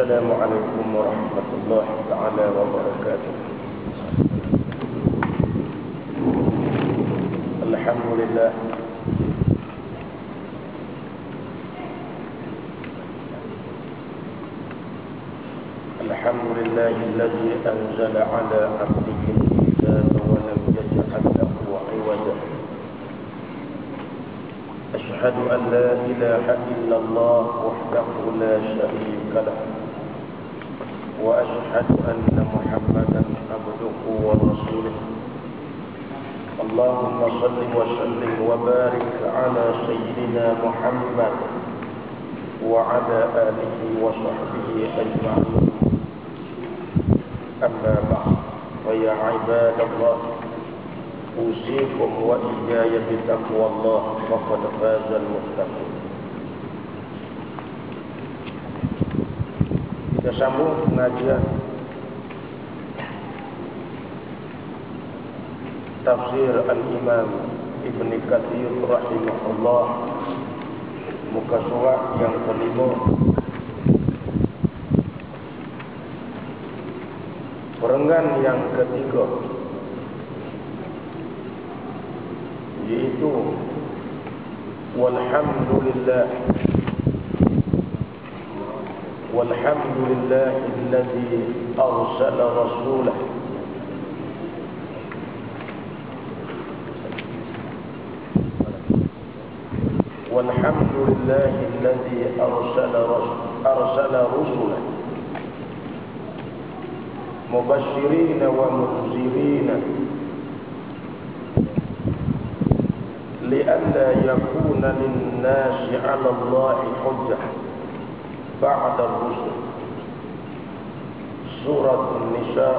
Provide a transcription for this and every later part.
Assalamualaikum warahmatullahi taala wabarakatuh. Alhamdulillah alladzi anzala ala abdihi al-kitaba wa lam yaj'al lahu 'iwaja. Asyhadu an la ilaha illallah wahdahu la syarika lah wa asyhadu anna Muhammadan abduhu wa rasuluh. Allahumma salli wa sallim wa barik ala sayyidina Muhammad wa ala alihi wa sahbihi ajma'in. Amma ba'd, fa ya ibadallah, usikum wa iyaya bitaqwallah, faqad fazal muttaqin. Kita sambung pengajian tafsir Al-Imam Ibn Katsir rahimahullah, muka surat yang kelima, perenggan yang ketiga, yaitu walhamdulillahilladzi arsala rasulah arsala rusulah mubashshirina wa munzirina li'alla yakuna lin-nasi 'ala Allahi hujjah ba'da ar-rusul. Surat An-Nisa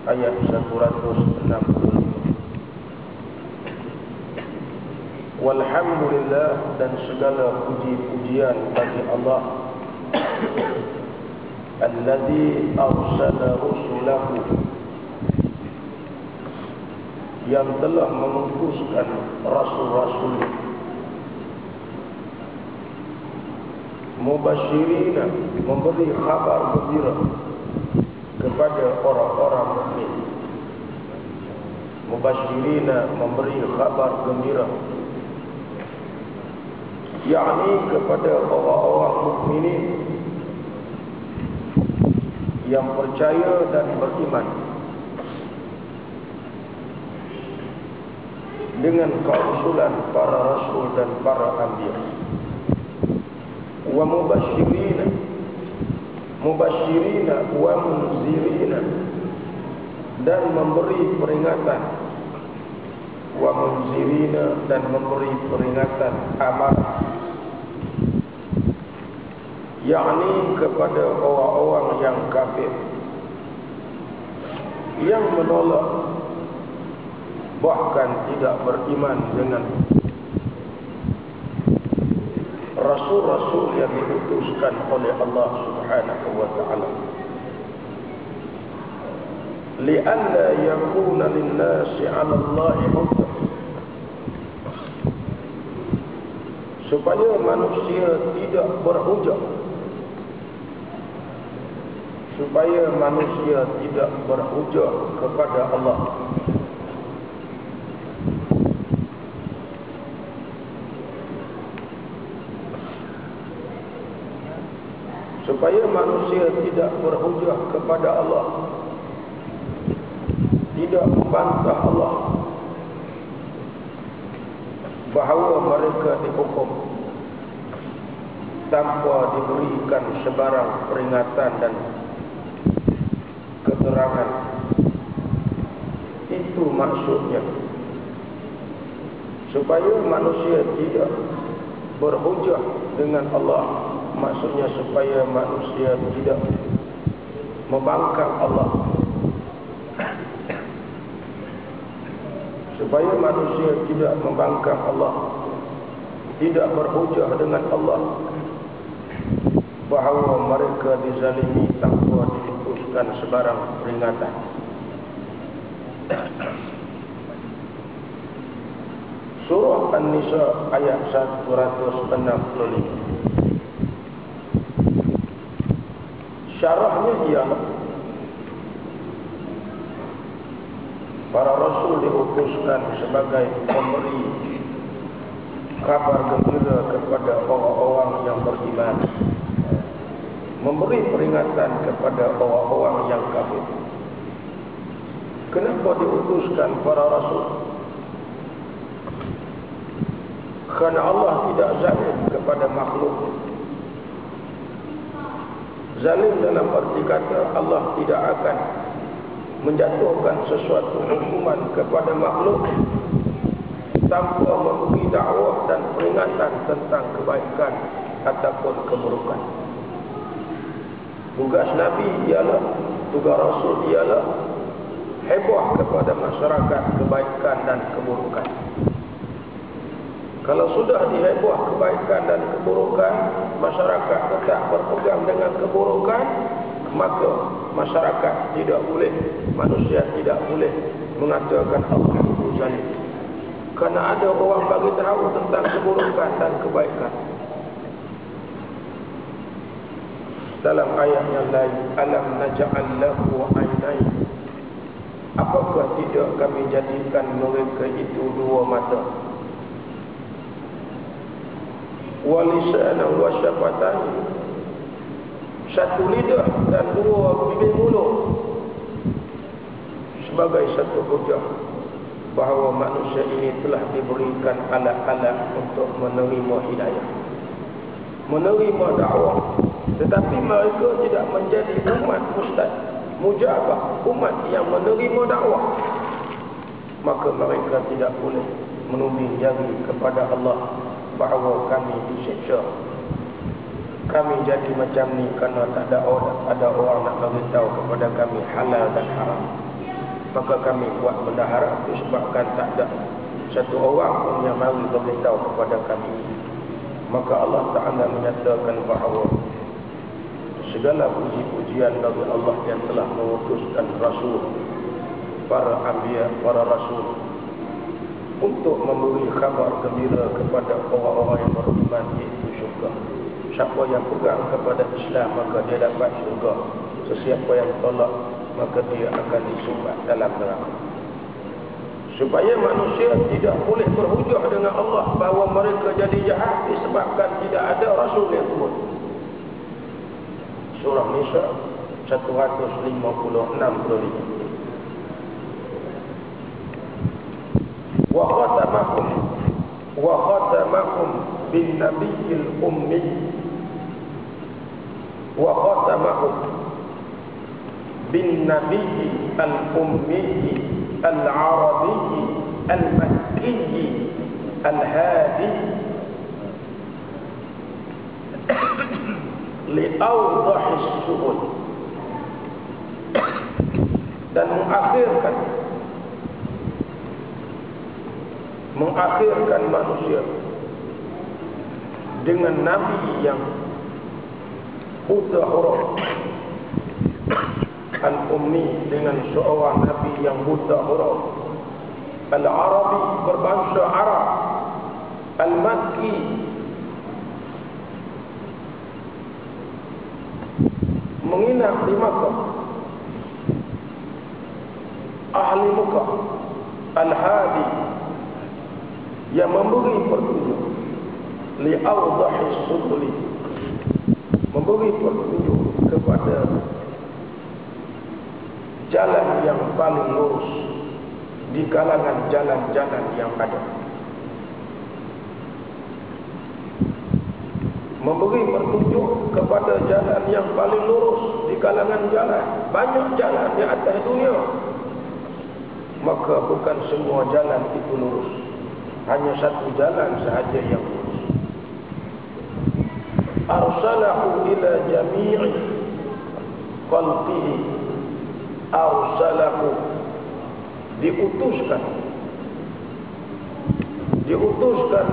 ayat 165. Walhamdulillah, dan segala puji-pujian bagi Allah alladzi arsala rusulahu, yang telah mengutuskan rasul-rasul, mubashirina, memberi khabar gembira kepada orang-orang mukmin. Mubashirina, memberi khabar gembira, yakni kepada orang-orang mukminin yang percaya dan beriman dengan kausulan para rasul dan para anbiya. Wa mubashirina wa munzirina, dan memberi peringatan. Wa munzirina, dan memberi peringatan amarah, yakni kepada orang-orang yang kafir, yang menolak bahkan tidak beriman dengan rasul-rasul yang diutuskan oleh Allah Subhanahu wa ta'ala. Li'alla yakuna lin-nasi 'ala Allahi hujjah, supaya manusia tidak berhujah, supaya manusia tidak berhujah kepada Allah. Supaya manusia tidak berhujah kepada Allah, tidak membantah Allah bahawa mereka dihukum tanpa diberikan sebarang peringatan dan keterangan. Itu maksudnya, supaya manusia tidak berhujah dengan Allah. Maksudnya supaya manusia tidak membangkang Allah, supaya manusia tidak membangkang Allah, tidak berhujah dengan Allah bahawa mereka dizalimi tanpa diputuskan sebarang peringatan. Surah An-Nisa ayat 165. Syarahnya ialah para rasul diutuskan sebagai pemberi kabar gembira kepada orang-orang yang beriman, memberi peringatan kepada orang-orang yang kafir. Kenapa diutuskan para rasul? Kerana Allah tidak zalim kepada makhluk. Zalim dalam arti kata Allah tidak akan menjatuhkan sesuatu hukuman kepada makhluk tanpa memberi dakwah dan peringatan tentang kebaikan ataupun keburukan. Tugas Nabi ialah, tugas Rasul ialah heboh kepada masyarakat kebaikan dan keburukan. Kalau sudah diheboh kebaikan dan keburukan, masyarakat tetap berpegang dengan keburukan, maka masyarakat tidak boleh, manusia tidak boleh mengatakan Allah itu zalim. Kerana ada orang bagi tahu tentang keburukan dan kebaikan. Dalam ayat yang lain, alam naj'al lahu aynayn, apakah tidak kami jadikan mereka itu dua mata, wa lisanan wa syafatan, satu lidah dan dua bibir mulut, sebagai satu hujah bahawa manusia ini telah diberikan alat-alat untuk menerima hidayah, menerima dakwah. Tetapi mereka tidak menjadi umat mujabah, umat yang menerima dakwah. Maka mereka tidak boleh menuding jari kepada Allah bahawa kami disiksa, kami jadi macam ni kerana tak ada orang nak beritahu kepada kami halal dan haram. Maka kami buat benda haram disebabkan tak ada satu orang pun yang mari beritahu kepada kami. Maka Allah Ta'ala menyatakan bahawa segala puji-pujian bagi Allah yang telah mengutuskan Rasul, para anbiya, para Rasul, untuk memberi khabar gembira kepada orang-orang yang beriman, iaitu syurga. Siapa yang pegang kepada Islam maka dia dapat syurga. Sesiapa yang tolak maka dia akan disumbat dalam neraka. Supaya manusia tidak boleh berhujah dengan Allah bahawa mereka jadi jahat disebabkan tidak ada Rasul yang turun. Surah Nisa 156 bunyi, wa khatamakum bin nabiyil ummi, wa khatamakum bin nabiyyi al-ummi al-arabi al-makki al-hadi li'awdahis subul, dan mengakhirkan manusia dengan Nabi yang buta huruf, al-ummi dengan seorang Nabi yang buta huruf, al-arabi berbangsa Arab, al-makki menginap di Makkah, ahli Makkah, al-hadi yang memberi petunjuk, li'awdahis subuli, memberi petunjuk kepada jalan yang paling lurus di kalangan jalan-jalan yang ada. Memberi petunjuk kepada jalan yang paling lurus di kalangan jalan. Banyak jalan di atas dunia, maka bukan semua jalan itu lurus. Hanya satu jalan sahaja yang lurus. Arsalahu ila jami'i khalqihi, arsalahu, diutuskan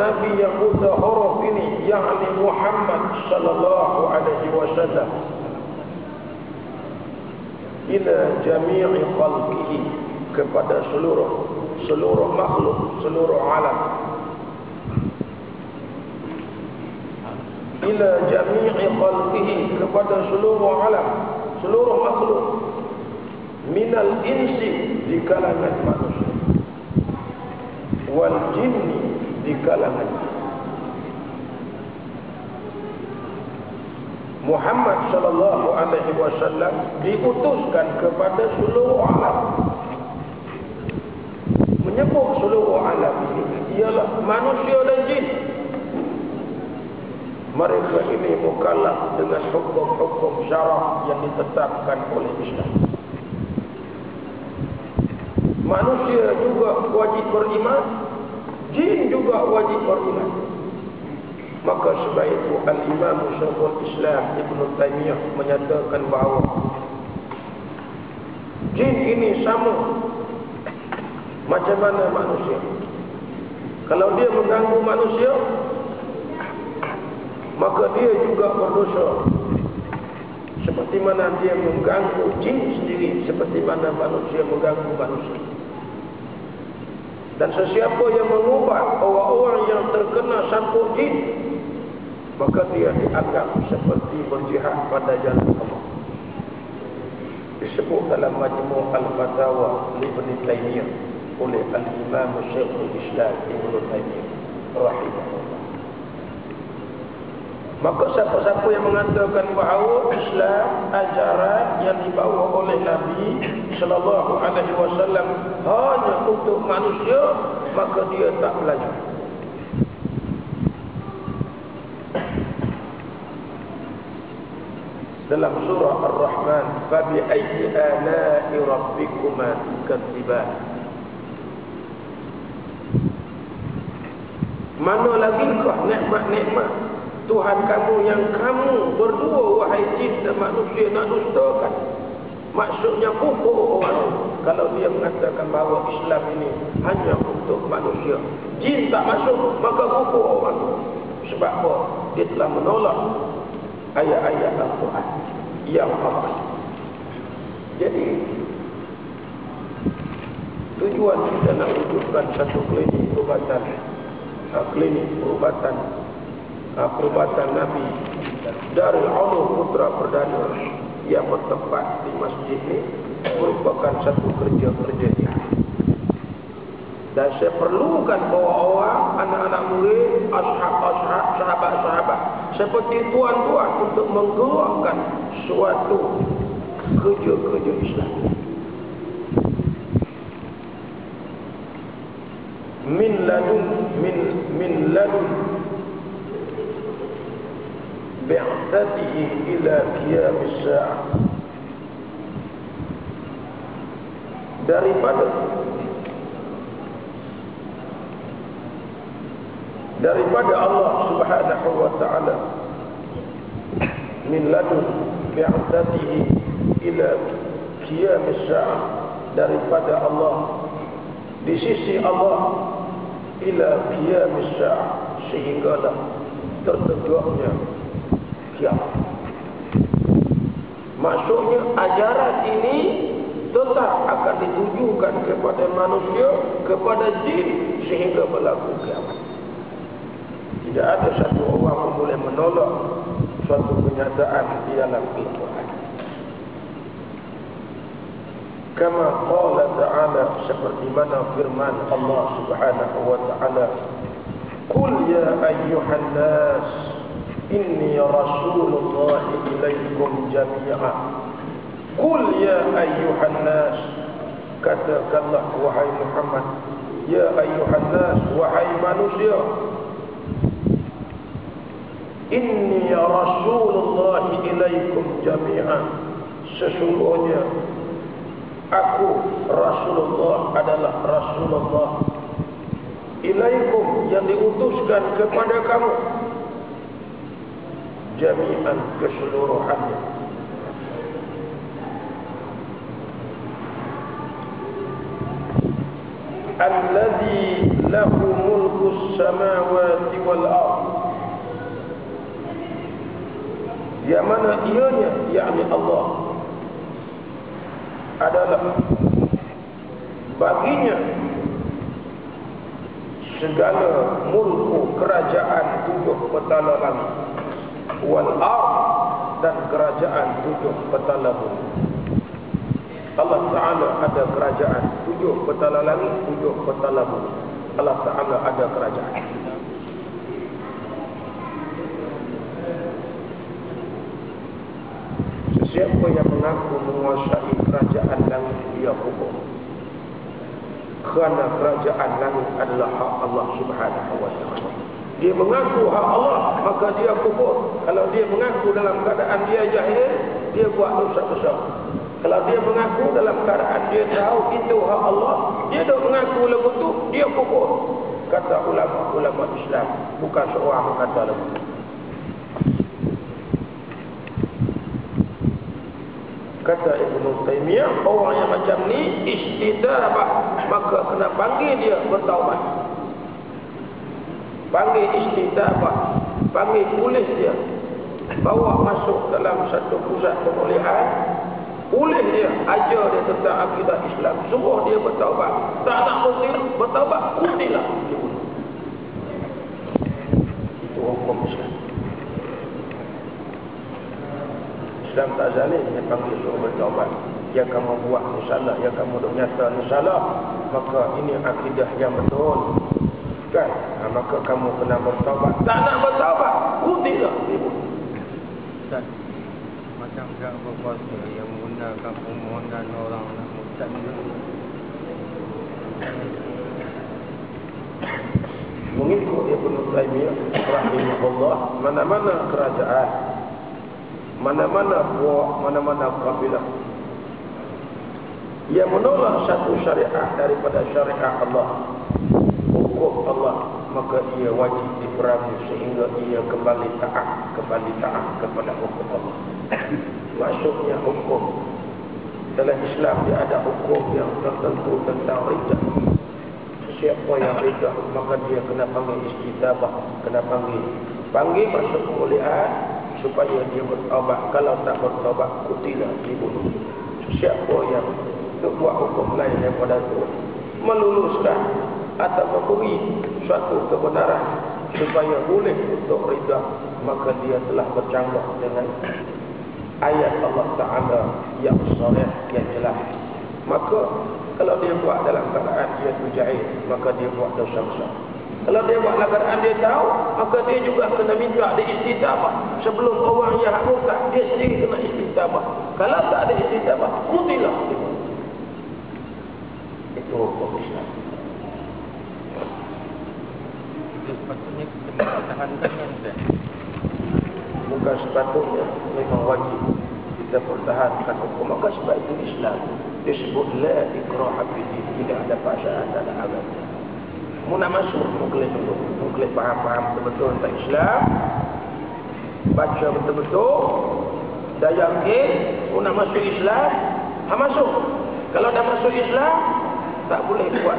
Nabi yang buta huruf ini, yakni Muhammad sallallahu alaihi wasallam, ila jami'i khalqihi, kepada seluruh makhluk, seluruh alam. Ila jami'i khalqihi, kepada seluruh alam. seluruh makhluk, minal insi di kalangan manusia, wal jinni di kalangan jin. Muhammad sallallahu alaihi wasallam diutuskan kepada seluruh alam. Menyebut seluruh alam ini ialah manusia dan jin. Mereka ini mukallaf dengan hukum-hukum syarak yang ditetapkan oleh Islam. Manusia juga wajib beriman, jin juga wajib beriman. Maka sebab itu Al-Imam Syekhul Islam Ibn Taymiyah menyatakan bahawa jin ini sama macam mana manusia. Kalau dia mengganggu manusia, maka dia juga berdosa. Seperti mana dia mengganggu jin sendiri, seperti mana manusia mengganggu manusia. Dan sesiapa yang mengubat orang-orang yang terkena sampuk jin, maka dia dianggap seperti berjihad pada jalan Allah. Disebut dalam Majmu' Al-Fatawa Ibn Taymiyah oleh Al-Imam Syekhul Islam Ibn Taymiyah rahimahullah. Maka siapa-siapa yang mengatakan bahawa Islam ajaran yang dibawa oleh Nabi sallallahu alaihi wasallam hanya untuk manusia, maka dia tak belajar. Dalam surah Ar-Rahman, "Fabi ayyi ala'i rabbikuma tukadziban." Mana lagikah nikmat-nikmat Tuhan kamu yang kamu berdua wahai jin dan manusia nak dustakan? Maksudnya kufur orang kalau dia mengatakan bahawa Islam ini hanya untuk manusia. Jin tak masuk, maka kufur orang. Sebab apa? Dia telah menolak ayat-ayat Al-Quran yang hak. Jadi tujuan kita nak wujudkan satu klinik perubatan Nabi Darul Ulum Putra Perdana yang bertempat di masjid ini merupakan satu kerja-kerja jihad. Dan saya perlukan orang-orang, anak-anak murid, ashab-ashab, sahabat-sahabat seperti tuan-tuan untuk menggerakkan suatu kerja-kerja Islam. Min ladun bi'tatihi ila qiyamis sa'ah. Daripada Allah Subhanahu wa ta'ala, min ladun bi'tatihi ila qiyamis sa'ah, daripada Allah, di sisi Allah, ila qiyamis sa'ah, sehinggalah tertegaknya kiamat. Maksudnya ajaran ini tetap akan ditujukan kepada manusia, kepada jin, sehingga berlaku kiamat. Tidak ada satu orang yang boleh menolak suatu kenyataan di dalam Al-Quran. Kama qala ta'ala, seperti mana firman Allah Subhanahu wa ta'ala, "Qul ya ayyuhan nas inni rasulullah ilaikum jami'an." Qul ya ayyuhan nas, katakanlah wahai Muhammad, ya ayyuhan nas, wahai manusia, inni rasulullah ilaikum jami'an, sesungguhnya aku Rasulullah adalah Rasulullah ilaikum, yang diutuskan kepada kamu, jami'an, keseluruhannya. Alladzi lahu mulkus samawati wal ardh, yang mana ianya, yakni Allah, adalah baginya segala mulku, kerajaan tujuh petala langit, wal ardh, dan kerajaan 7 petala bumi. Allah Ta'ala ada kerajaan 7 petala langit, 7 petala bumi. Allah Ta'ala ada kerajaan. Sesiapa yang mengaku menguasai kerajaan langit, dia kufur. Kerana kerajaan langit adalah hak Allah Subhanahu wa ta'ala. Dia mengaku hak Allah, maka dia kufur. Kalau dia mengaku dalam keadaan dia jahil, dia buat dosa besar. Kalau dia mengaku dalam keadaan dia tahu itu hak Allah, dia dah mengaku lagu tu, dia kufur. Kata ulama-ulama Islam, bukan seorang kata lagu tu. Kata Ibnu Taimiyah, orang yang macam ni istidabah, maka kena panggil dia bertaubat. Panggil istidabah, panggil polis dia, bawa masuk dalam satu pusat pemulihan, polis dia, ajar dia tentang akidah Islam, suruh dia bertaubat. Tak nak bertaubat, kutilah. Itu hukum Islam. Islam tak zalim, dia panggil suruh bertaubat. Yang kamu buat ni salah, yang kamu duk nyata ni salah, maka ini akidah yang betul, kan? Maka kamu kena bertaubat. Tak nak bertaubat, kutilah. Ustaz, macam pihak berkuasa yang menggunakan permohonan orang nak murtad ni, mengikut Ibnu Taimiyah rahimahullah, mana-mana kerajaan, mana-mana puak, mana-mana kabilah yang menolak satu syariat daripada syariat Allah, hukum Allah, maka ia wajib diperangi sehingga ia kembali taat kepada hukum Allah. Maksudnya hukum dalam Islam, dia ada hukum yang tertentu tentang riddah. Siapa yang riddah, maka dia kena panggil istidabah, kena panggil masuk pemulihan supaya dia bertaubat. Kalau tak bertaubat, kutilah, dibunuh. Siapa yang buat hukum lain daripada itu, meluluskan atau memberi suatu kebenaran supaya boleh untuk ridha, maka dia telah bercanggah dengan ayat Allah Ta'ala yang sharih, yang jelas. Maka kalau dia buat dalam keadaan dia tu jahil, maka dia buat dosa besar. Kalau dia buat dalam keadaan dia tahu, maka dia juga kena minta di istidabah. Sebelum orang yang murtad, dia sendiri kena istidabah. Kalau tak ada istidabah, kutilah. Itu hukum Islam. sepatutnya kita mempertahankan kan? Bukan sepatutnya, memang wajib kita pertahankan hukum. Maka sebab itu Islam disebut la ikraha fi din, tidak ada paksaan, tak ada agama. Mu nak masuk, mu kena faham betul-betul tentang Islam, baca betul-betul, dah yakin mu nak masuk Islam, masuk. Kalau dah masuk Islam, tak boleh buat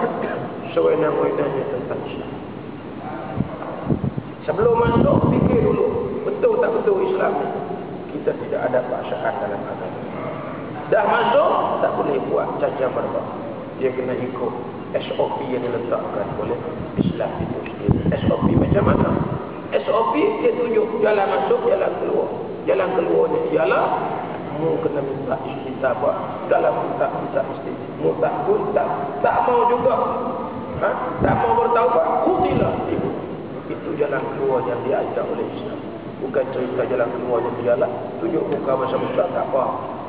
sewenang-wenangnya tentang Islam. Sebelum masuk, fikir dulu, betul tak betul Islam ni. Kita tidak ada paksaan dalam agama. Dah masuk, tak boleh buat caca merbak. Dia kena ikut SOP yang diletakkan oleh Islam itu sendiri. SOP macam mana? SOP dia tunjuk jalan masuk, jalan keluar. Jalan keluarnya ialah mu kena minta istidabah. Dalam minta istidabah, mu tak pun tak mau juga, tak mau bertaubat, kutilah. Itu jalan keluar yang diajar oleh Islam. Bukan cerita jalan keluar yang dialah tunjuk muka masa besar, tak apa.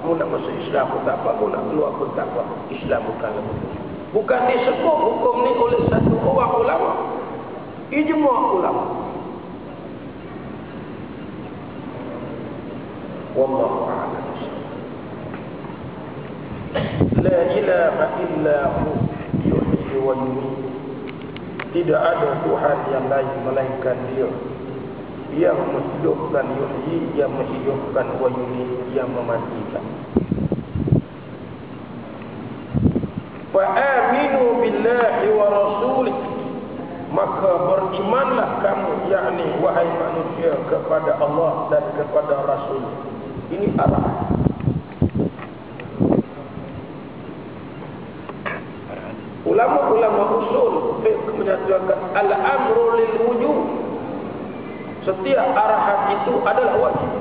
Mu nak masuk Islam pun tak apa, mu nak keluar pun tak apa. Islam bukan begitu. Bukan disebut hukum ni oleh satu orang ulama, ijma' ulama. Wallahu a'lam. La ilaha illa hu yuhyi wa yumiit. Tidak ada Tuhan yang lain melainkan Dia yang menghidupkan, yuhyi, yang menghidupkan, wa yumiit, yang mematikan. Fa'aminu billahi wa rasulih, maka berimanlah kamu, yakni wahai manusia, kepada Allah dan kepada Rasul. Ini arahan. Ulama-ulama usul fiqh menyatakan al-amru lil wujub. Setiap arahan itu adalah wajib.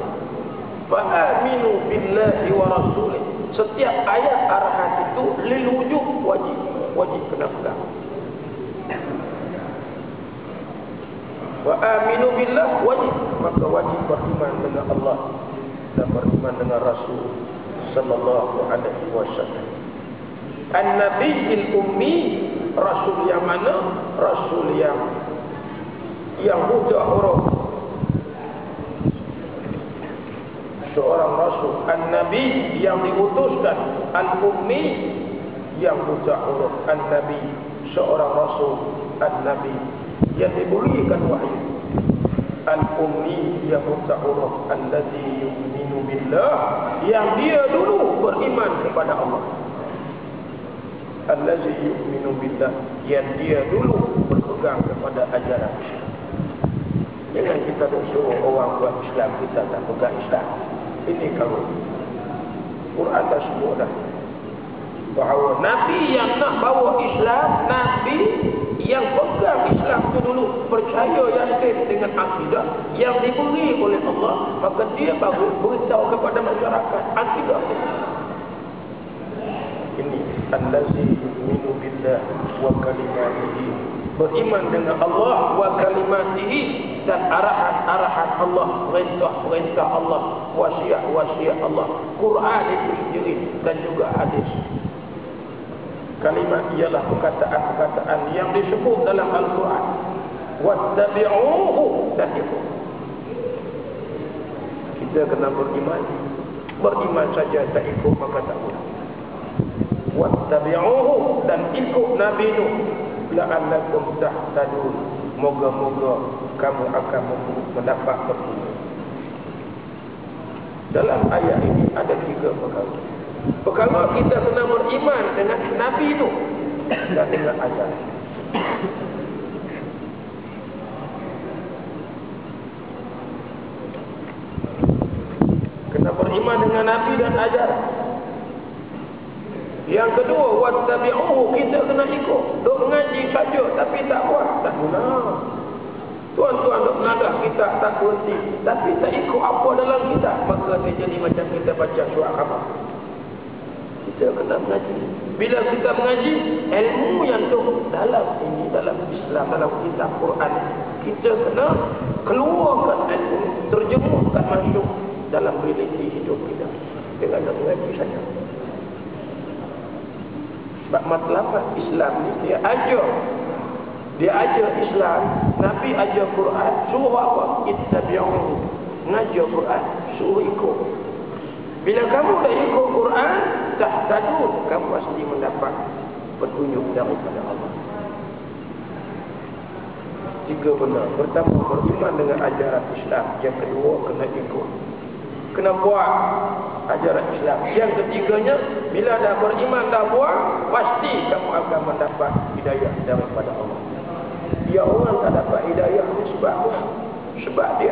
Fa'aminu billahi wa rasulih. Setiap ayat arahan itu lil wujub, wajib kena pegang. Fa'aminu billah wajib, maka wajib beriman dengan Allah dan beriman dengan Rasul sallallahu alaihi wasallam. An-nabiyil ummi, rasul yang mana? Rasul yang buta huruf. Seorang rasul, an-nabi yang diutuskan, al-ummi yang buta huruf, an-nabi seorang rasul, an-nabi yang diberikan wahyu, al-ummi yang buta huruf, allazi yu'minu billah, yang dia dulu beriman kepada Allah, allazi yu'minu billah, yang dia dulu berpegang kepada ajaran Islam. Jangan kita suruh orang buat Islam, kita tak pegang Islam. Ini kalau Quran dah sebut dah bahawa Nabi yang nak bawa Islam, Nabi yang pegang Islam itu dulu, percaya yakin dengan akidah yang diberi oleh Allah, maka dia baru beritahu kepada masyarakat akidah ini. Allazi yu'minu billah wa kalimatihi, beriman dengan Allah, wa kalimatihi, dan arahan-arahan Allah, perintah-perintah Allah, wasiat-wasiat Allah, Quran itu sendiri dan juga hadis. Kalimat ialah perkataan-perkataan yang disebut dalam Al-Quran. Wattabi'uhu, dan ikut. Kita kena beriman saja tak ikut maka tak boleh. Wattabi'uhu, dan ikut Nabi Nuh, la'allakum tahtadun, moga-moga kamu akan mendapat petunjuk. Dalam ayat ini ada 3 perkara. Perkara kita kena beriman dengan Nabi itu dan dengan ajaran. Kena beriman dengan Nabi dan ajaran. Yang kedua, wattabi'uhu, kita kena ikut. Duk mengaji saja tapi tak buat, tak guna. Tuan-tuan duk mengadah kita tak berhenti tapi tak ikut apa dalam kitab, maka dia jadi macam kita baca surah khabar. Kita kena mengaji. Bila kita mengaji, ilmu yang tu dalam ini, dalam Islam, dalam kitab Quran, kita kena keluarkan ilmu, terjemahkan masuk dalam realiti hidup kita. Dengan mengaji saja. Sebab matlamat Islam ni dia ajar Islam, Nabi ajar Quran, suruh apa? Ittabi'uhu, mengajar Quran, suruh ikut. Bila kamu dah ikut Quran, tahtadun, kamu pasti mendapat petunjuk daripada Allah. 3 benar. Pertama, beriman dengan ajaran Islam. Yang kedua, kena ikut, kena buat ajaran Islam. Yang ketiganya, bila dah beriman dah buat, pasti kamu akan mendapat hidayah daripada Allah. Ya, orang tak dapat hidayah ni sebab dia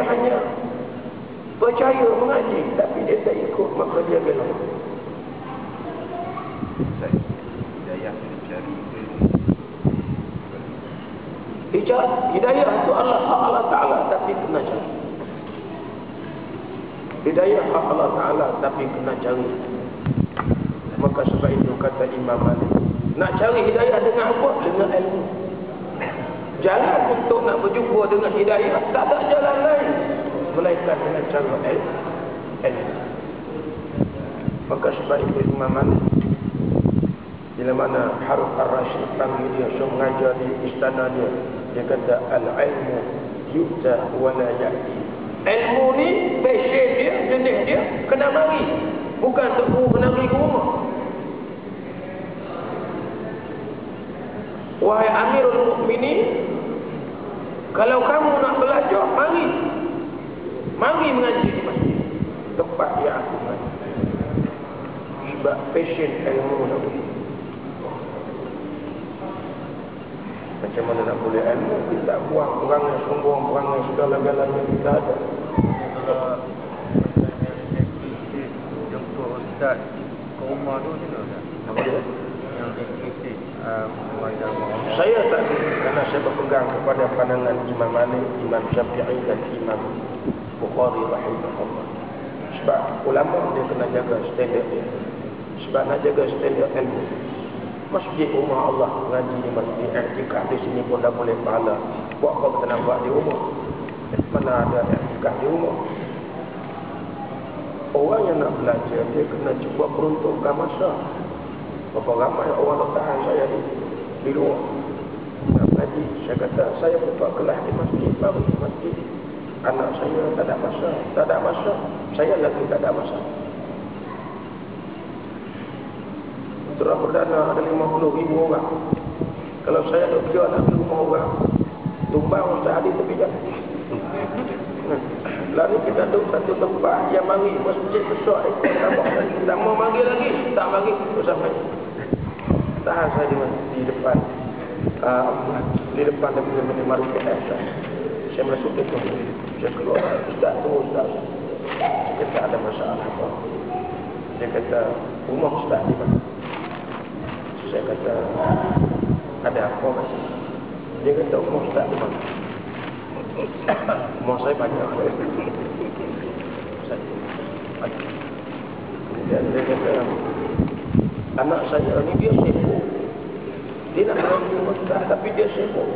hanya percaya mengaji tapi dia tak ikut, maka dia gelap. Hidayah dicari. Hidayah itu Allah Ta'ala tapi kena cari. Hidayah Allah Ta'ala tapi kena cari. Maka sebab itu kata Imam Malik, nak cari hidayah dengan apa? Dengan ilmu. Jalan untuk nak berjumpa dengan hidayah tak ada jalan lain melainkan dengan cara ilmu. Maka sebab itu Imam Malik bila mana Harun Ar-Rasyid panggil dia suruh mengajar di istana dia kata al-ilmu yu'ta wa la ya'ti. Ilmu ni passion dia, jenis dia kena mari, bukan tok guru kena pergi ke rumah. Wahai Amirul Mukminin, kalau kamu nak belajar, mari mengaji di masjid, tempat yang aku mengaji. Sebab passion ilmu nak boleh. Macam mana nak boleh ilmu? Kita buang perangai sombong, perangai segala-galanya kita ada. Jumpa Ustaz ke rumah tu mana? Apa dia? Yang aktiviti saya tak tahu, kerana saya berpegang kepada pandangan Imam Malik, Imam Syafi'i dan Imam Bukhari rahimahullah. Sebab ulama dia kena jaga standard dia. Sebab nak jaga standard ilmu. Masjid rumah Allah, ngaji di masjid, i'tikaf di sini pun dah boleh pahala. Buat apa kita nak buat di rumah? Mana ada i'tikaf di rumah? Orang yang nak belajar, dia kena cuba peruntukkan masa. Berapa ramai orang tak tahan saya di luar nak belajar. Saya kata, saya buka kelas di masjid, baru di masjid. Anak saya tak ada masa. Saya lagi tak ada masa. Surah perdana ada 50,000 orang. Kalau saya duk kira nak 50 orang, tumbang Ustaz Adi tepi jalan. Lalu kita duduk satu tempat yang mari masjid besar itu tak mau mari lagi, tak mari usah main. Tahan saya di depan dia punya mari saya masuk itu, saya keluar, Ustaz tu Ustaz. Dia kata ada masalah apa? Dia kata rumah Ustaz di mana? Saya kata ada apa mas? Dia kata rumah Ustaz di mana? Rumah saya banyak. Kemudian dia kata anak saya ni dia sibuk. Dia nak mengaji rumah Ustaz tapi dia sibuk.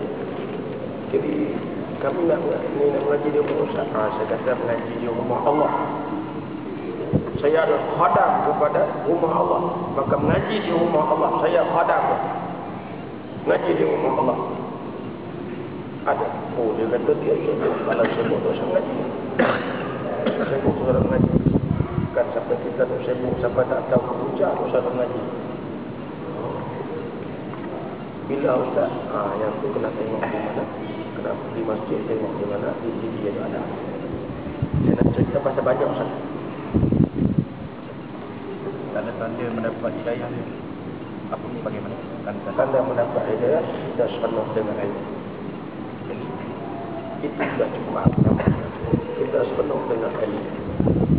Jadi kami nak mengaji di rumah Ustaz. Saya kata mengaji di rumah Allah. Saya ada khadam kepada rumah Allah. Maka mengaji di rumah Allah. Saya khadam. Mengaji di rumah Allah. Ada. Oh, dia kata dia kalau sibuk tu saya mengaji. Sibuk suara mengaji. Kan sampai kita tu sibuk sampai tak tahu kerja tu suara mengaji. Bila Ustaz? Yang tu kena tengok di mana? Kena di masjid tengok di mana? Di dia ada. Saya nak cerita pasal banyak Ustaz. Tanda-tanda mendapat hidayah ni apa ni, bagaimana? Tanda mendapat hidayah sudah sepenuh dengan ilmu. Itu sudah cukup. Kita sepenuh dengan ilmu.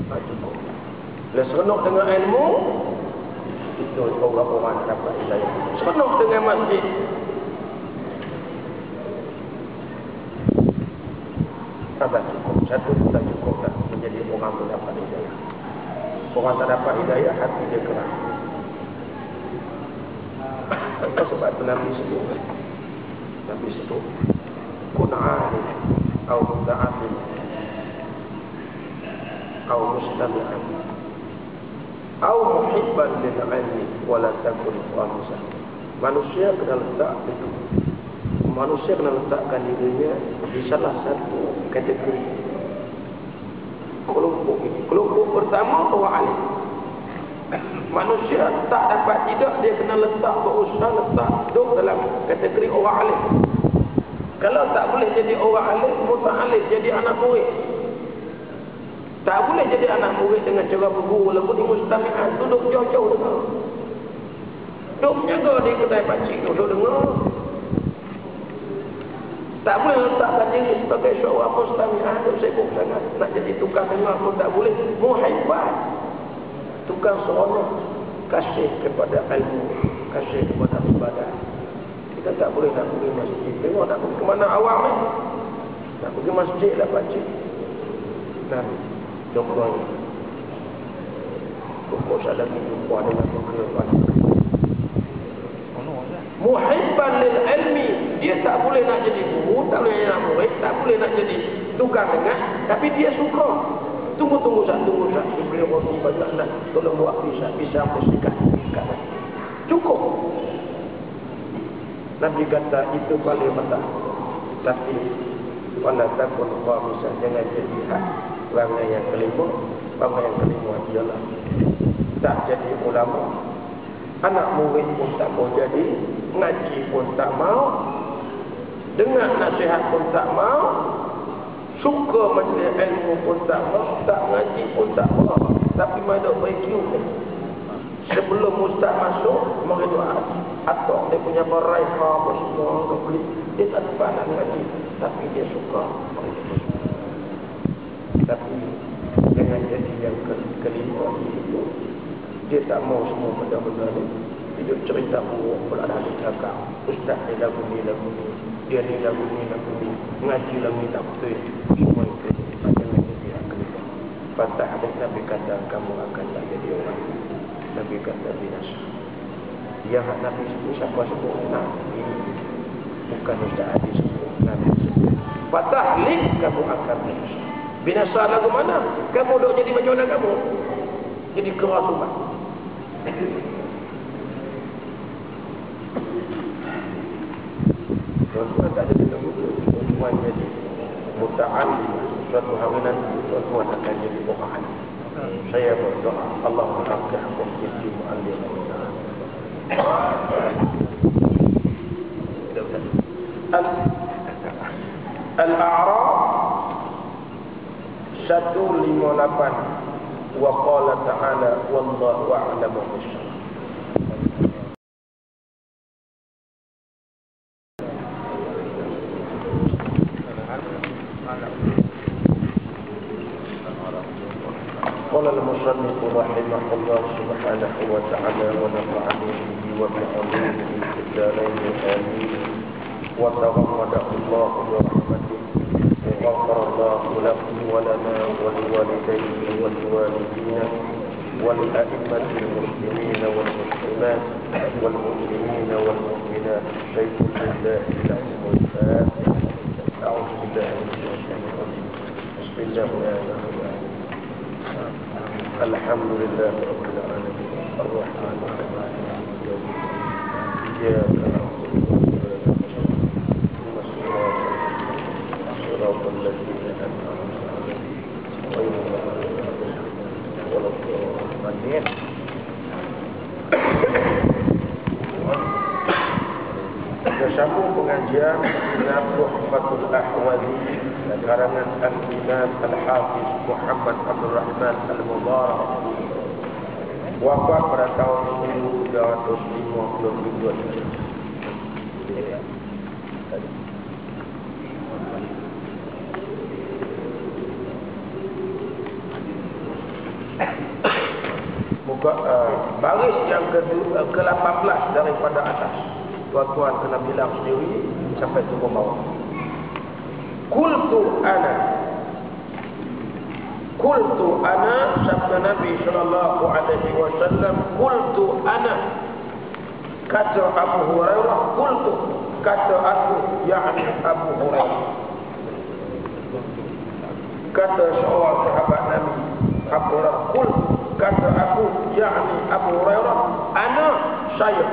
Cukup. Bila sepenuh dengan ilmu, itu orang-orang dapat hidayah. Sepenuh dengan masjid. Tak cukup. Satu tak cukup tak menjadi orang mendapat hidayah. Orang tak dapat hidayah, hati dia keras. Apa sebab itu Nabi sebut? Nabi sebut kun alim atau muta'alim atau mustami'an atau muhibban lil ilmi wala takun qamisan. Manusia kena letak itu. Manusia kena letakkan dirinya di salah satu kategori kelompok ini. Kelompok pertama orang alim. Manusia tak dapat tidak, dia kena berusaha letak duduk dalam kategori orang alim. Kalau tak boleh jadi orang alim, muta'alim, jadi anak murid. Tak boleh jadi anak murid dengan cara berguru, walaupun di mustami'an, duduk jauh-jauh dengar. Duduk menjaga di kedai pakcik, duduk dengar. Tak boleh letakkan diri sebagai seorang mustami'an, duduk sibuk sangat. Nak jadi tukang dengar pun tak boleh. Muhibban, tukang seronok, kasih kepada ilmu, kasih kepada ibadah. Kita tak boleh nak pergi masjid. Tengok nak pergi ke mana awam ni? Nak pergi masjid lah pakcik. Dan contohnya pokok saya lagi jumpa dengan kekeluargaan. Muhibban lil ilmi, dia tak boleh nak jadi guru, tak boleh nak murid, tak boleh nak jadi tukang dengar, tapi dia suka. Tunggu sat. Diberi roti banyak nak tolong buat bisa bersihkan. Cukup. Nabi kata itu paling mata. Tapi wala takun qamisan, jangan jadi hak. Perangai yang kelima ialah tak jadi ulama. Anak murid pun tak mau jadi, ngaji pun tak mau, dengar nasihat pun tak mau, suka majlis ilmu pun tak mau, tak ngaji pun tak mau, tapi mahu berkiu. Sebelum ustaz masuk, mari doa. Atau dia punya baraikah apa semua, dia tak dapat nak ngaji, tapi dia suka. Tapi jangan jadi yang kelima itu. Dia tak mau semua benda-benda ni. Hidup cerita buruk pula dah dia cakap. Ustaz ni lagu ni. Dia ni lagu ni. Ngaji lagu ni tak betul. Semua itu. Jangan jadi. Fatahlik, Nabi kata kamu akan tak jadi orang. Nabi kata binasa. Yang Nabi sebut siapa sebut? Nabi. Bukan Ustaz Adi sebut. Nabi sebut. Fatahlik, kamu akan binasa. Binasa lagu mana? Kamu dok jadi macam mana kamu? Jadi kerasukan. Tuan-tuan tak ada kita butuh. Tuan-tuan jadi muta'alim. Suatu hari nanti tuan-tuan akan jadi orang. Saya berdoa Allah menangkahkum jadi mu'alim. Al-A'raf 158 wa qala ta'ala wallahu a'lamu bis-shawab. قال المصنف رحمه الله سبحانه وتعالى ونفعني به وبعلومه في الدارين آمين وتغمده الله برحمته وغفر الله له ولنا ولوالديه وللوالدين ولأئمة المسلمين والمسلمات والمؤمنين والمؤمنات شيء لله لهم الفاتحة. أعوذ بالله من الشيطان الرجيم. بسم الله الرحمن الرحيم. الحمد لله رب العالمين الرحمن الرحيم إياك نعبد وإياك نستعين صراط الذين أنعمت عليهم غير المغضوب عليهم ولا الضالين. Bersambung pengajian dengan Tuhfatul Ahwazi karangan Al-Imam Al-Hafiz Muhammad Abdul Rahman Al-Mubarak, wafat pada tahun 1352. Muka baris yang ke-18 daripada atas. Tuan-tuan kena bilang sendiri sampai ke bawah. Qultu ana sabda Nabi sallallahu alaihi wasallam, qultu ana, kata Abu Hurairah, qultu, kata aku, yakni Abu Hurairah. Kata seorang sahabat Nabi Abu Hurairah, qultu, kata aku, yakni Abu Hurairah, ana, saya.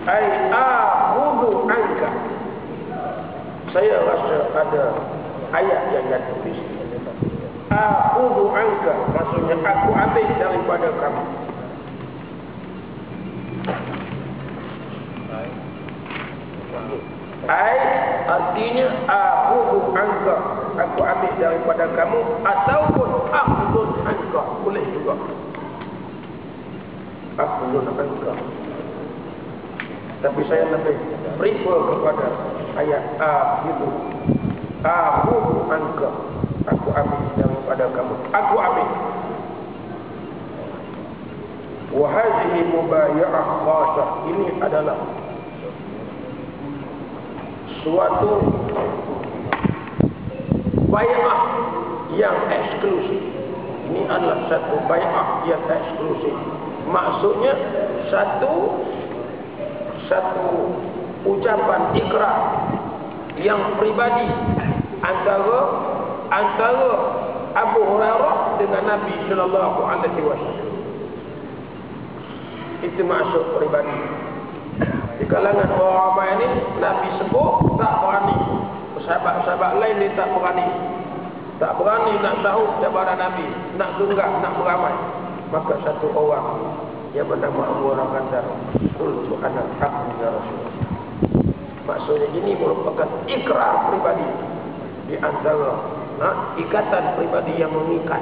Ai a'udhu anka. Saya rasa ada ayat yang tulis a'udhu anka, maksudnya aku ambil daripada kamu. Ai artinya a'udhu anka, aku ambil daripada kamu, ataupun a'udhu anka, boleh juga. A'udhu anka, tapi saya lebih prefer kepada ayat a'udhu anka, aku ambil daripada kamu, aku ambil. Wa hadhihi mubaya'ah khasah, ini adalah suatu bai'ah yang eksklusif. Ini adalah satu bai'ah yang eksklusif. Maksudnya satu ucapan ikrar yang pribadi antara Abu Hurairah dengan Nabi sallallahu alaihi wasallam. Itu maksud pribadi. Di kalangan orang ramai ini Nabi sebut tak berani. Sahabat-sahabat lain dia tak berani. Tak berani nak sahut daripada Nabi, nak tunggak, nak beramai. Maka satu orang yang bernama Abu Hurairah kata, qultu ana abdu ya Rasulullah. Maksudnya ini merupakan ikrar pribadi di antara ikatan pribadi yang mengikat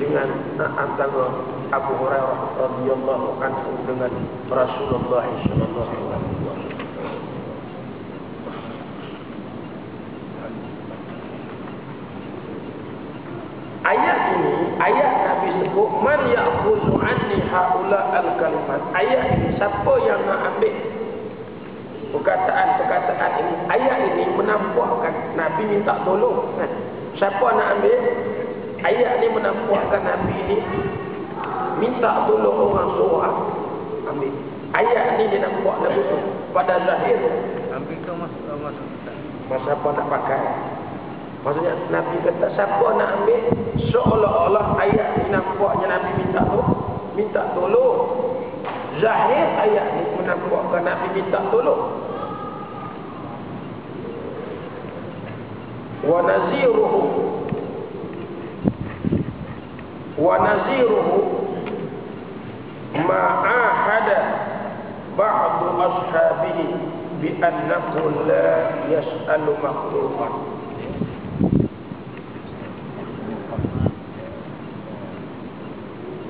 dengan antara Abu Hurairah radhiyallahu anhu dengan Rasulullah sallallahu alaihi wasallam. Ayat ini, ayat Nabi sebut, man haula al-kalimat. Ayat ini siapa yang nak ambil perkataan-perkataan ini, ayat ini menampakkan Nabi minta tolong. Siapa nak ambil? Ayat ini menampakkan Nabi ini minta tolong orang seorang. Ambil. Ayat ini dia nampak Nabi tu pada zahir. Ambil tu masuk. Siapa nak pakai? Maksudnya Nabi kata siapa nak ambil, seolah-olah ayat ini nampaknya Nabi minta tolong. Zahir ayat ini menampakkan Nabi minta tolong. Wa naziruhu ma'ahada ba'du ashabihi bi annahu la yas'alu makhluqan.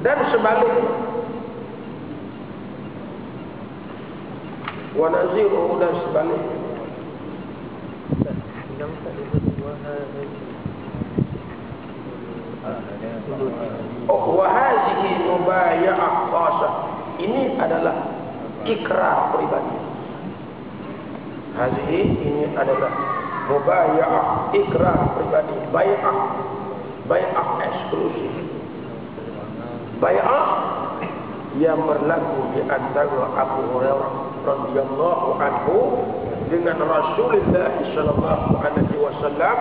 Dan sebaliknya, wa naziruhu, dan sebaliknya, wa hadhihi mubaya'ah khasah. Ini adalah ikrar pribadi. Hadhihi, ini adalah mubaya'ah, ikrar pribadi. Bai'ah eksklusif. Bai'ah yang berlaku di antara Abu Hurairah radhiyallahu anhu dengan Rasulullah sallallahu alaihi wasallam,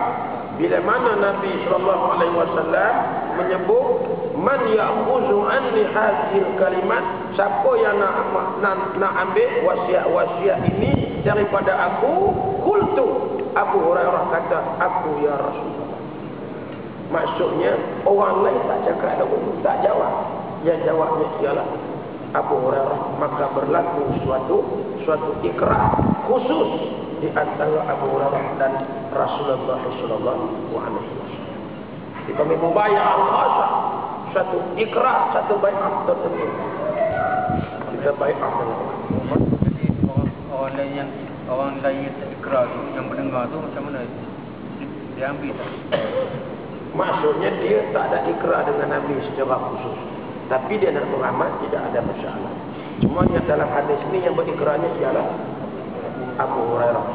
bila mana Nabi sallallahu alaihi wasallam menyebut man ya'khudhu anni hadhil kalimat, siapa yang nak ambil wasiat ini daripada aku. Qultu, Abu Hurairah kata, aku ya Rasulullah. Maksudnya orang lain tak cakap dahulu, tak jawab. Yang jawabnya ialah Abu Hurairah. Maka berlaku suatu ikrar khusus di antara Abu Hurairah dan Rasulullah sallallahu alaihi wasallam. Dipanggil mubaya'ah khasah, satu ikrar, satu bai'ah tertentu. Kita bai'ah dengan Jadi orang lain yang tak ikrar tu, yang mendengar tu macam mana dia ambil tak? Maksudnya dia tak ada ikrar dengan Nabi secara khusus, tapi dia nak beramal, tidak ada masalah. Cuma yang dalam hadis ini yang berikrarnya ialah Abu Hurairah.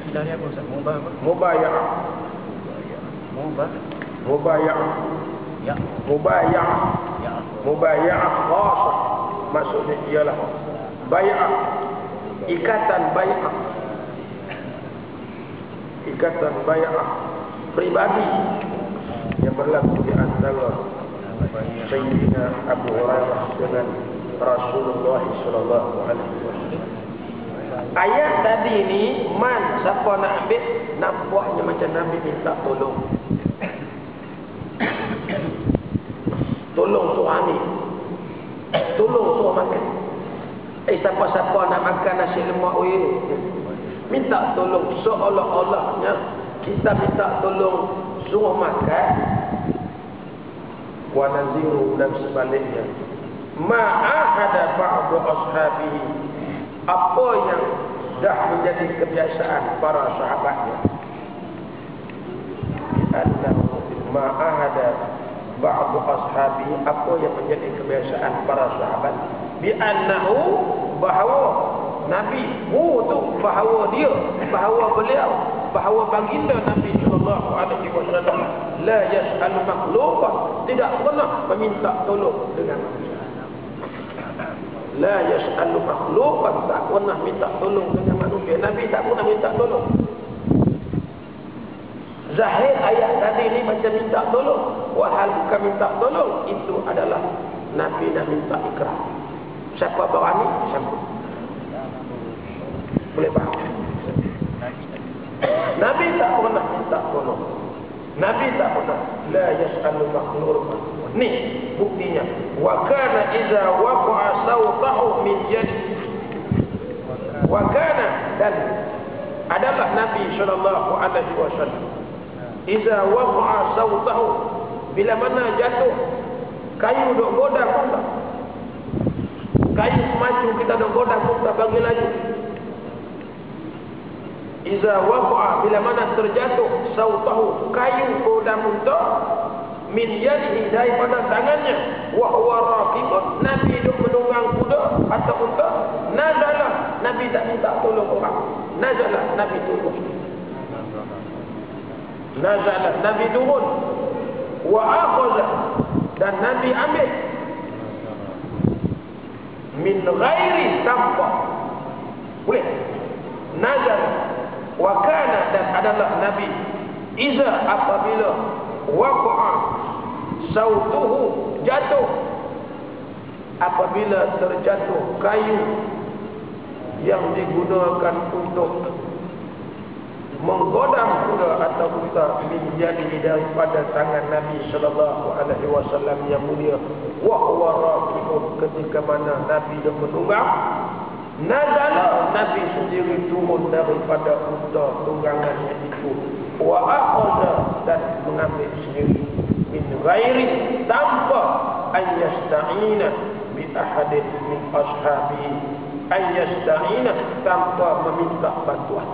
Istilahnya apa Ustaz? Mubaya'ah. Mubaya'ah. Ya. Mubaya'ah. Ya. Mubaya'ah khasah. Maksudnya ialah bai'ah, ikatan bai'ah. Ikatan bai'ah pribadi yang berlaku di antara Sayyidina Abu Hurairah dengan Rasulullah sallallahu alaihi wasallam. Ayat tadi ni, man, siapa nak ambil, nampaknya macam Nabi minta tolong. Tolong suami, tolong suruh makan. Siapa-siapa nak makan nasi lemak minta tolong, seolah-olahnya kita minta tolong suruh makan. Wa naziru, dan sebaliknya, ma'ahada ba'du ashabihi, apa yang dah menjadi kebiasaan para sahabatnya. Ma'ahada ba'du ashabihi, apa yang menjadi kebiasaan para sahabat. Bi'annahu, bahawa Nabi tu, bahawa dia, bahawa beliau, bahawa baginda Nabi sallallahu alaihi wasallam la yas'al makhluqan, tidak pernah meminta tolong dengan manusia. La yas'al makhluqan, tak pernah minta tolong dengan manusia. Nabi tak pernah minta tolong. Zahir ayat tadi ni macam minta tolong, wahal bukan minta tolong. Itu adalah Nabi nak minta ikrar. Siapa berani sambut. Boleh faham? Nabi tak pernah minta tolong. Nabi tak pernah. La yas'alu makhluqan. Ni buktinya. Wa kana idza waqa'a sawtahu min yadi. Wa kana, dan adalah Nabi sallallahu alaihi wasallam, idza waqa'a sawtahu, bila mana jatuh kayu dok godam pun, kayu maju kita dok godam pun tak bagi laju. Iza waqa'a, bila mana terjatuh, sautahu, kayu godam untuk min yadihi daripada tangannya, wa huwa raqibun, Nabi duk menunggang kuda atau unta. Nazala, Nabi tak minta tolong orang. Nazala, Nabi turun. Nazala, Nabi turun. Wa akhadha, dan Nabi ambil min ghairi, tanpa. Boleh. Nazala wa kana, dan adalah Nabi iza, apabila waqa'a sautuhu, jatuh, apabila terjatuh kayu yang digunakan untuk menggodam kuda atau unta menjadi daripada tangan Nabi sallallahu alaihi wasallam yang mulia, wa huwa raqibun, ketika mana Nabi dah menunggang, nazala, Nabi sendiri turun daripada unta tunggangannya itu, wa akhadha, dan mengambil sendiri, min ghairi, tanpa ayyasta'ina bi ahadin min ashabi, ayyasta'ina, tanpa meminta bantuan,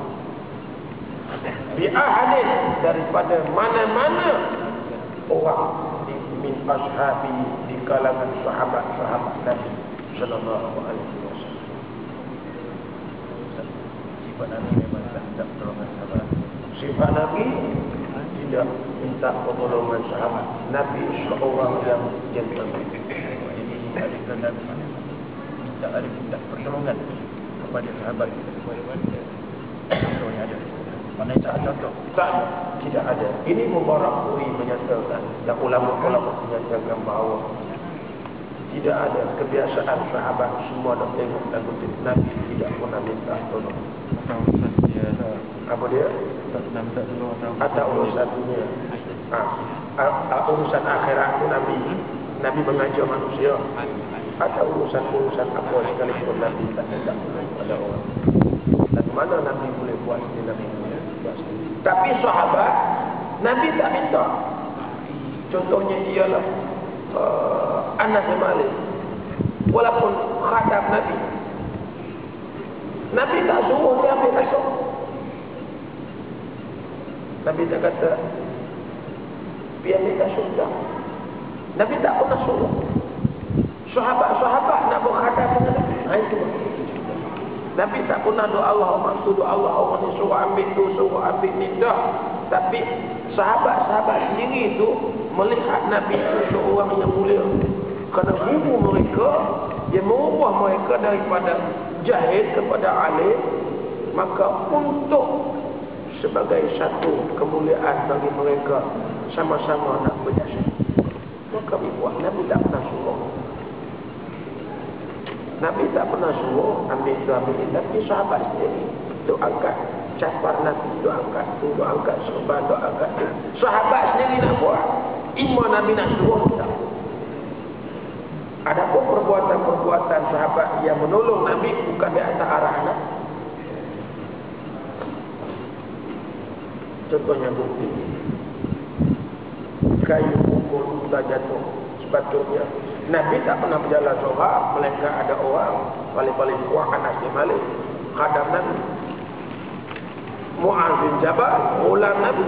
bi ahadin, daripada mana-mana orang, min ashabi, di kalangan sahabat-sahabat Nabi sallallahu alaihi wasallam. Sifat Nabi memang tak minta pertolongan sahabat. Sifat Nabi tidak minta pertolongan sahabat. Nabi seorang yang gentleman. Jadi adakah Nabi minta pertolongan kepada sahabat? Contohnya ada. Mana tak ada contoh? Tak, tidak ada. Ini Mubarakfuri menyatakan, dan ulama-ulama menyatakan bahawa tidak ada kebiasaan sahabat semua nak tengok dan kutip Nabi tidak pernah minta tolong. Apa dia? Tak pernah minta tolong atau urusan dunia. Urusan akhirat itu Nabi mengajar manusia. Atau urusan apa sekalipun Nabi tak minta pada orang. Dan mana Nabi boleh buat seperti Nabi punya? Tapi sahabat Nabi tak minta. Contohnya ialah Anas bin Malik, walaupun khadam Nabi tak suruh dia ambil kasut. Nabi tak kata pergi ambil kasut tak. Nabi tak pernah suruh. Sahabat-sahabat nak berkhadam dengan Nabi. Itu Nabi tak pernah doa Allah, maksud doa Allah orang ni suruh ambil tu, suruh ambil ni, dah. Tapi sahabat-sahabat sendiri itu melihat Nabi itu seorang yang mulia. Kerana guru mereka, dia mengubah mereka daripada jahil kepada alim. Maka untuk sebagai satu kemuliaan bagi mereka, sama-sama nak berjasa, maka dibuat. Nabi tak pernah suruh. Nabi tak pernah suruh ambil itu, ambil itu. Tapi sahabat sendiri tu angkat capar Nabi, tu angkat tu, tu angkat serban, tu angkat tu. Sahabat sendiri nak buat. Imam Nabi nak suruh tak. Adapun perbuatan-perbuatan sahabat yang menolong Nabi bukan di atas arah Nabi. Contohnya bukti kayu pukul sudah jatuh. Sepatutnya Nabi tak pernah berjalan seorang, melainkan ada orang paling-paling kuat, Anas bin Malik, khadam Nabi. Mu'adz bin Jabal, ulang Nabi.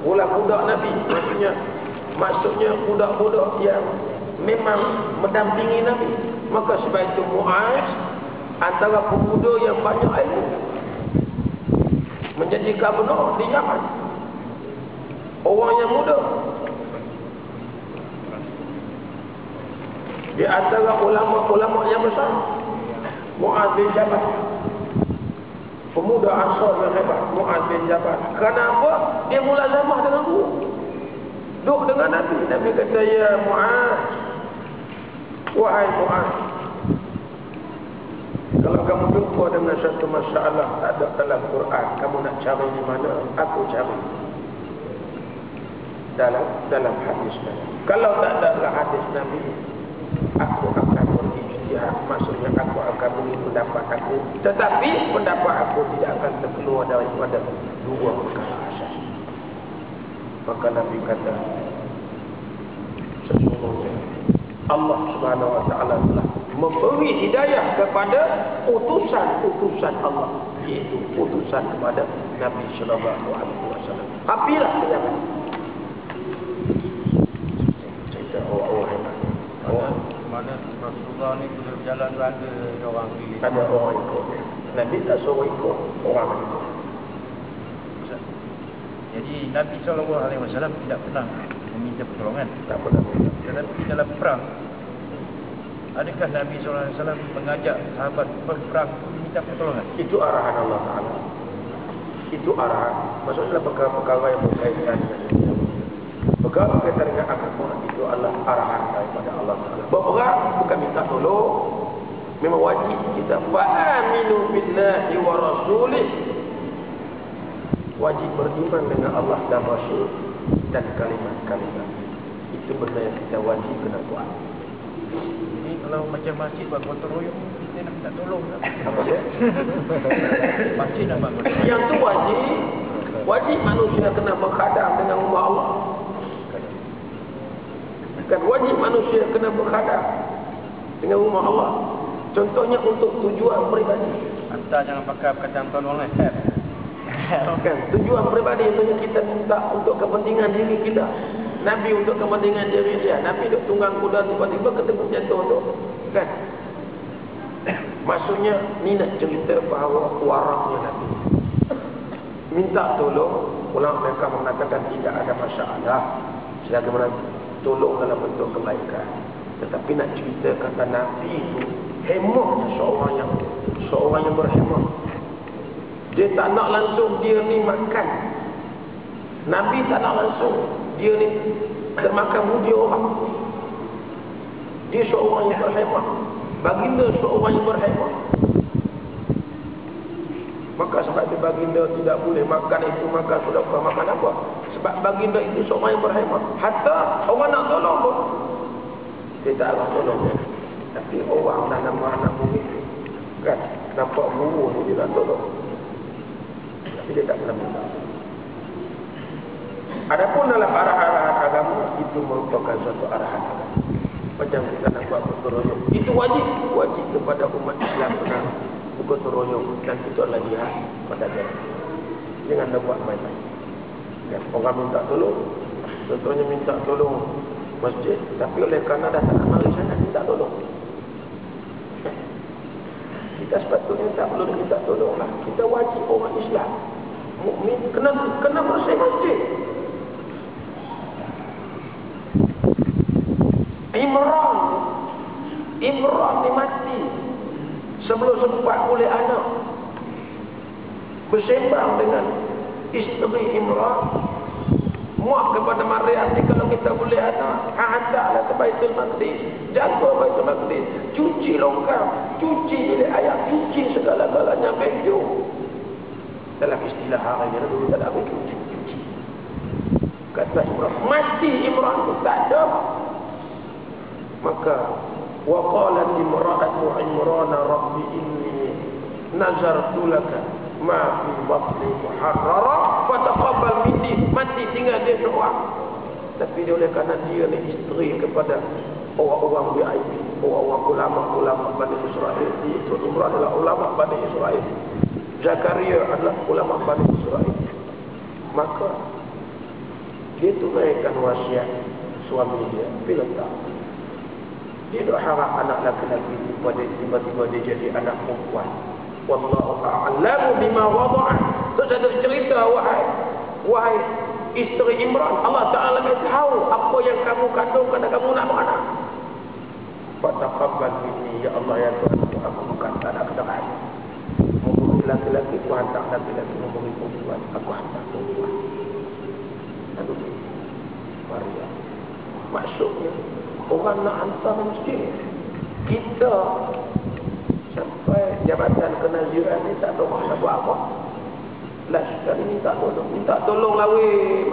Ulang budak Nabi. Maksudnya budak-budak yang memang mendampingi Nabi. Maka sebab itu Mu'adz antara pemuda yang banyak ilmu, menjadi gubernur di Yaman. Orang yang muda. Di antara ulama-ulama yang besar, Mu'adz bin Jabal, pemuda Ansar yang hebat, Mu'adz bin Jabal. Kenapa? Dia mulazamah dengan guru, duduk dengan Nabi. Nabi kata, ya Mu'adz, wahai Mu'adz, kalau kamu jumpa dengan satu masalah tak ada dalam Quran, kamu nak cari di mana? Aku cari dalam hadis Nabi. Kalau tak ada dalam hadis Nabi, aku akan berijtihad, maksudnya aku akan beri pendapat aku, tetapi pendapat aku tidak akan terkeluar daripada dua perkara asas. Maka Nabi kata, sesungguhnya Allah Subhanahu wa taala telah memberi hidayah kepada utusan-utusan Allah, iaitu utusan kepada Nabi sallallahu alaihi wasallam. Apilah pejabat. Cerita orang hebat. Mana Rasulullah ni bila berjalan ada orang pilih. Ada orang ikut. Nabi tak suruh ikut, orang ikut. Jadi Nabi SAW tidak pernah meminta pertolongan. Tak pernah. Tetapi dalam perang, adakah Nabi SAW mengajak sahabat berperang minta pertolongan? Itu arahan Allah Ta'ala. Itu arahan. Maksudnya perkara-perkara yang berkaitan dengan itu. Perkara berkaitan dengan agama itu adalah arahan daripada Allah Ta'ala. Berperang bukan minta tolong. Memang wajib kita fa'aminu billahi wa rasulih. Wajib beriman dengan Allah dan Rasul dan kalimat-kalimat. Itu benda yang kita wajib kena buat. Jadi kalau macam masjid buat gotong royong, kita nak minta tolong tak? Apa dia? Masjid nak buat gotong royong. Yang tu wajib. Wajib manusia kena berkhadam dengan rumah Allah. Bukan wajib manusia kena berkhadam dengan rumah Allah. Contohnya untuk tujuan peribadi. Anda jangan pakai perkataan tolong lah. Kan? Tujuan peribadi itu kita minta untuk kepentingan diri kita. Nabi untuk kepentingan diri dia. Nabi duk tunggang kuda tiba-tiba ketemu jatuh tu. Kan? Maksudnya ni nak cerita bahawa waraknya Nabi. Minta tolong, ulama mereka mengatakan tidak ada masalah. Selagi tolong dalam bentuk kebaikan. Tetapi nak cerita kata Nabi itu hemahnya seorang yang berhemah. Dia tak nak langsung dia ni makan. Nabi tak nak langsung dia ni termakan budi orang. Dia seorang yang berhemah. Baginda seorang yang berhemah. Maka sebab itu baginda tidak boleh makan itu, makan sedekah, makan apa? Sebab baginda itu seorang yang berhemah. Hatta orang nak tolong pun dia tak akan tolong. Tapi orang dah nama anak murid kan, nampak guru ni dia nak tolong. Tapi dia tak pernah minta. Adapun dalam arahan-arahan agama, itu merupakan suatu arahan agama. Macam kita nak buat gotong royong, itu wajib kepada umat Islam benar gotong royong, dan itu adalah jihad pada jalan. Jangan nak buat main-main. Ya, orang minta tolong, contohnya minta tolong masjid, tapi oleh kerana dah tak nak mari sana minta tolong. Kita sepatutnya tak perlu minta tolong lah. Kita wajib orang Islam mukmin kena bersih masjid. Imran ni mati sebelum sempat oleh anak. Bersembang dengan isteri Imran, muak kepada Maryam ni, kalau kita boleh anak, hantarlah ke Baitul Maqdis, jaga Baitul Maqdis, cuci longkang, cuci bilik air, cuci segala-galanya, baju. Dalam istilah hari ni dulu tak ada baju, cuci. Kata Imran, mati Imran tu tak ada. Maka wa qalat imra'atu Imran rabbi inni nazartu laka ma fi batni muharrara fataqabbal minni. Mati tinggal dia seorang, tapi dia oleh kerana dia ni isteri kepada orang-orang VIP, orang-orang ulama-ulama Bani Israel. Itu Imran adalah ulama Bani Israel, Zakaria adalah ulama Bani Israel. Maka dia tunaikan wasiat suami dia, bila tak dia dah harap anak lelaki tiba-tiba dia jadi anak perempuan. Wallahu a'lamu bima wada'a. So saya cerita, wahai isteri Imran, Allah Ta'ala tahu apa yang kamu kandung kerana kamu nak beranak. Fataqabbal minni ya Allah ya Tuhan, aku bukan tak ada kedaraan. Memberi laki-laki, aku hantar laki-laki, memberi perempuan, aku hantar perempuan. Aduh, Maria. Maksudnya orang nak hantar masjid. Kita sampai jabatan kenaziran ni tak tahu nak buat apa. Last sekali minta tolong lah weh.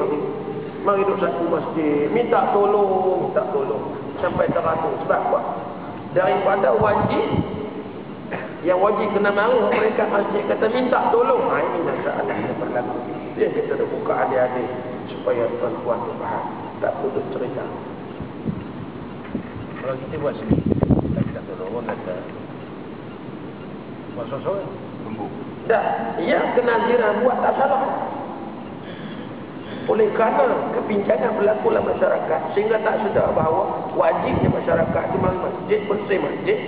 Mari duduk satu masjid, minta tolong. Sampai teratur. Sebab apa? Daripada wajib, yang wajib kena marah mereka masjid kata minta tolong. Ini masalah yang berlaku. Dia kita dah buka adik-adik supaya tuan-tuan tu faham. Tak perlu cerita. Kalau kita buat sendiri, kita minta tolong orang kata buat sosok tembuk. Tak, yang kenaziran buat tak salah. Oleh kerana kebincangan berlaku dalam masyarakat sehingga tak sedar bahawa wajibnya masyarakat di masjid bersih masjid,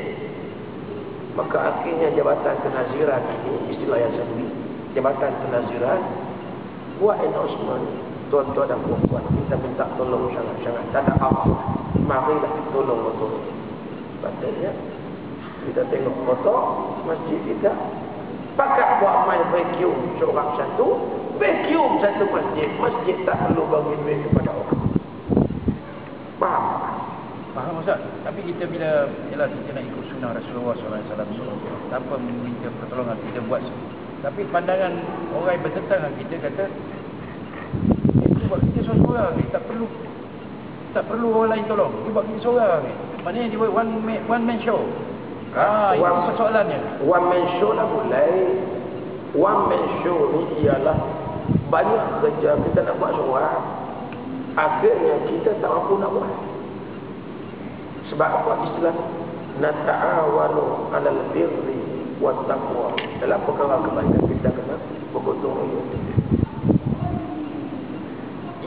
maka akhirnya Jabatan Kenaziran ini, istilah yang saya beri, Jabatan Kenaziran buat announcement, tuan-tuan dan puan-puan, kita minta tolong sangat-sangat, tak ada apa, marilah tolong betul. Katanya kita tengok foto masjid kita, pakat buat main vacuum seorang satu, vacuum satu masjid. Masjid tak perlu bagi duit kepada orang. Faham? Faham Ustaz? Tapi kita bila ialah kita nak ikut sunnah Rasulullah SAW tanpa meminta pertolongan, kita buat. Tapi pandangan orang yang bertentang dengan kita kata itu buat kita seorang-seorang, tak perlu orang lain tolong. Dia buat kita seorang. Maknanya dia buat one man show. Itu persoalannya. One man show lah boleh. One man show ni ialah banyak kerja kita nak buat seorang, akhirnya kita tak mampu nak buat. Sebab apa istilah nata'awanu 'alal birri wat taqwa. Dalam perkara kebaikan kita kena bergotong royong.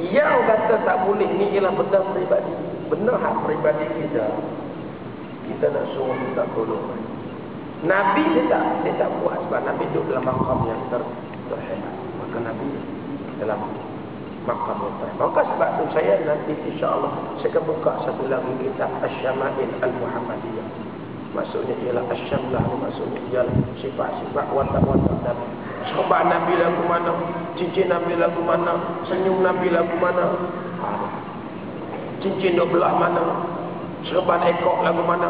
Yang kata tak boleh ni ialah benda peribadi. Benda hak peribadi kita. Kita nak suruh minta tolong. Nabi dia tak buat sebab Nabi duduk dalam makam yang terhebat. Maka Nabi dalam makam yang terhebat. Maka sebab tu saya nanti insya-Allah saya akan buka satu lagi kitab Asy-Syama'il Al-Muhammadiyah. Maksudnya ialah Asy-Syamlah, maksudnya ialah sifat-sifat watak-watak Nabi. Sebab Nabi lagu mana, cincin Nabi lagu mana, senyum Nabi lagu mana, cincin 12 mana, serban ekor lagu mana,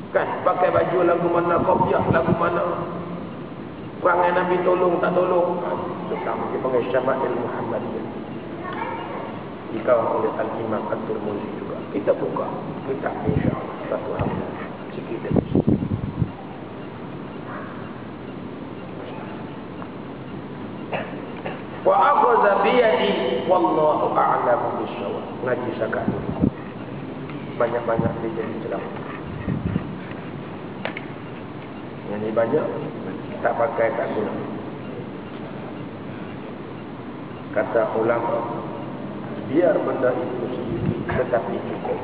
kan, pakai baju lagu mana, kopiah lagu mana, perangai Nabi tolong tak tolong, tentang dipanggil Syama'il Muhammadiyah, dikawal oleh Al-Imam At-Tirmidzi juga. Kita buka kitab insya-Allah satu hari sikit demi sikit. Wa akhadha bi yadi wallahu a'lamu bis-shawab. Ngaji zakat banyak-banyak dia jadi ceramah. Yang ni banyak tak pakai tak guna. Kata ulama, biar benda itu sedikit tetapi cukup.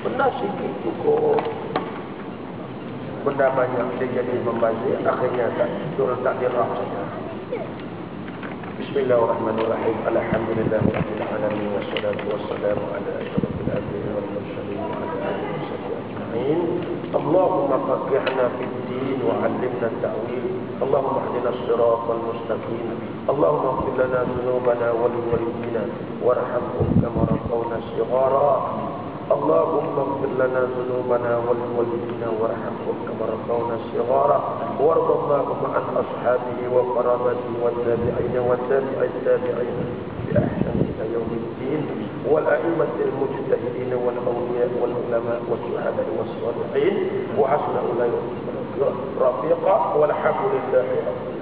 Benda sedikit cukup, benda banyak dia jadi membazir, akhirnya tak dirah saja. Bismillahirrahmanirrahim. Alhamdulillahirabbil alamin wassalatu wassalamu ala asyrafil anbiya'i wal mursalin wa ala alihi washabbihi ajma'in. Allahumma faqihna fid din wa 'allimna at-ta'wil. Allahumma ihdina as-siratal mustaqim. Allahumma ighfir lana dhunubana wa liwalidina warhamhum kama rabbawna shighara. Allahumma ighfir lana dhunubana wa liwalidina warhamhum kama rabbawna shighara. Warḍa Allahumma an ashabihi wa qarabatihi wa tabi'ina wa tabi'it tabi'ina bi ahsani ila yaumiddin wal a'immatil mujtahidin wal awliya wal ulama was syuhada was salihin wa hasuna ulaika rafiqa walhamdulillahi rabbil